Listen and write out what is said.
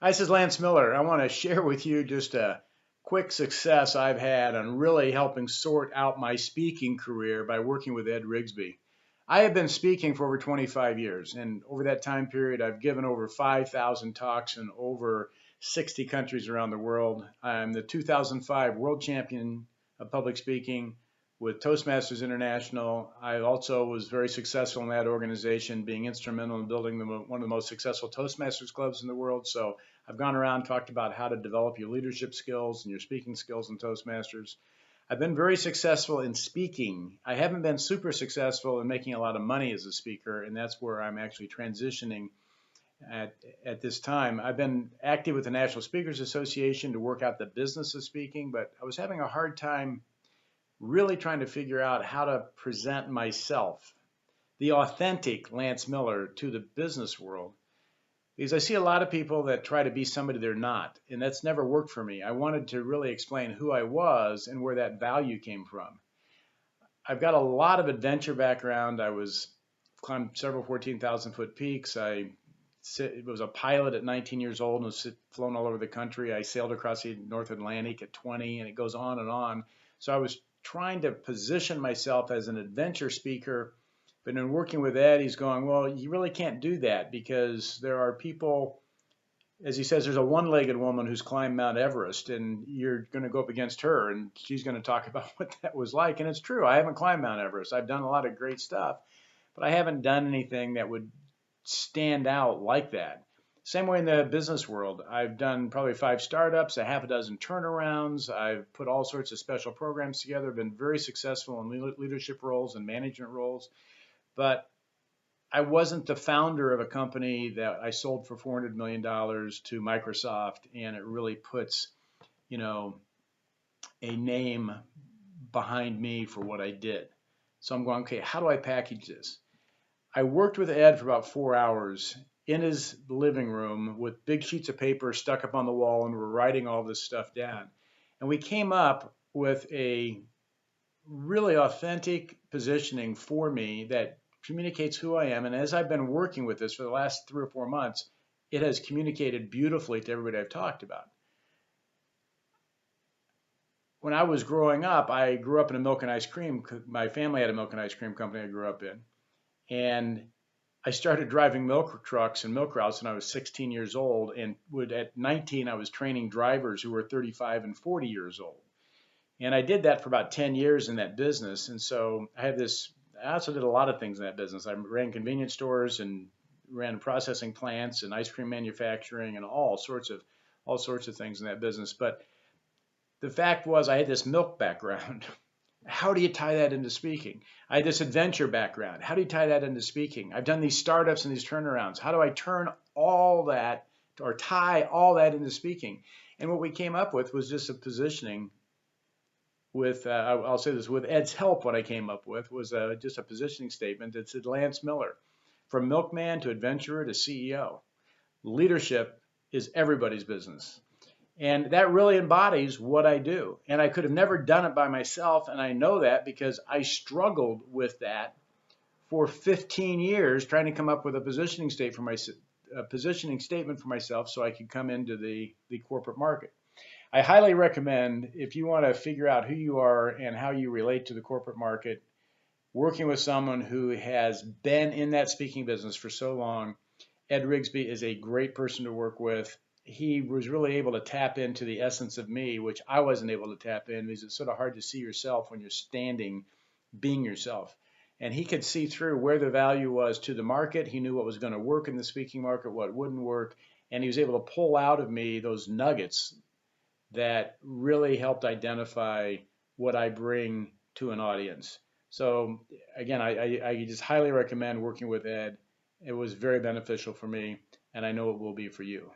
Hi, this is Lance Miller. I want to share with you just a quick success I've had on really helping sort out my speaking career by working with Ed Rigsbee. I have been speaking for over 25 years, and over that time period, I've given over 5,000 talks in over 60 countries around the world. I'm the 2005 World Champion of Public Speaking with Toastmasters International. I also was very successful in that organization, being instrumental in building one of the most successful Toastmasters clubs in the world. So I've gone around and talked about how to develop your leadership skills and your speaking skills in Toastmasters. I've been very successful in speaking. I haven't been super successful in making a lot of money as a speaker, and that's where I'm actually transitioning at this time. I've been active with the National Speakers Association to work out the business of speaking, but I was having a hard time really trying to figure out how to present myself, the authentic Lance Miller, to the business world. Because I see a lot of people that try to be somebody they're not, and that's never worked for me. I wanted to really explain who I was and where that value came from. I've got a lot of adventure background. I climbed several 14,000-foot peaks. I was a pilot at 19 years old and was flown all over the country. I sailed across the North Atlantic at 20, and it goes on and on. So I was trying to position myself as an adventure speaker. But in working with Ed, he's going, well, you really can't do that because there are people, as he says, there's a one-legged woman who's climbed Mount Everest, and you're going to go up against her, and she's going to talk about what that was like. And it's true. I haven't climbed Mount Everest. I've done a lot of great stuff, but I haven't done anything that would stand out like that. Same way in the business world. I've done probably 5 startups, a half a dozen turnarounds. I've put all sorts of special programs together, been very successful in leadership roles and management roles. But I wasn't the founder of a company that I sold for $400 million to Microsoft, and it really puts, a name behind me for what I did. So I'm going, okay, how do I package this? I worked with Ed for about 4 hours in his living room with big sheets of paper stuck up on the wall, and we're writing all this stuff down. And we came up with a really authentic positioning for me that communicates who I am. And as I've been working with this for the last 3 or 4 months, it has communicated beautifully to everybody I've talked about. When I was growing up, I grew up in a milk and ice cream. My family had a milk and ice cream company I grew up in. And I started driving milk trucks and milk routes when I was 16 years old. And at 19, I was training drivers who were 35 and 40 years old. And I did that for about 10 years in that business. And so I also did a lot of things in that business. I ran convenience stores and ran processing plants and ice cream manufacturing and all sorts of things in that business. But the fact was I had this milk background. How do you tie that into speaking? I had this adventure background. How do you tie that into speaking? I've done these startups and these turnarounds. How do I turn all that or tie all that into speaking? And what we came up with was just a positioning with, I'll say this, with Ed's help, what I came up with was just a positioning statement that said, Lance Miller, from milkman to adventurer to CEO, leadership is everybody's business. And that really embodies what I do. And I could have never done it by myself, and I know that because I struggled with that for 15 years trying to come up with a positioning statement for myself so I could come into the corporate market. I highly recommend, if you want to figure out who you are and how you relate to the corporate market, working with someone who has been in that speaking business for so long. Ed Rigsbee is a great person to work with. He was really able to tap into the essence of me, which I wasn't able to tap in because it's sort of hard to see yourself when you're standing, being yourself. And he could see through where the value was to the market. He knew what was going to work in the speaking market, what wouldn't work. And he was able to pull out of me those nuggets that really helped identify what I bring to an audience. So again, I just highly recommend working with Ed. It was very beneficial for me, and I know it will be for you.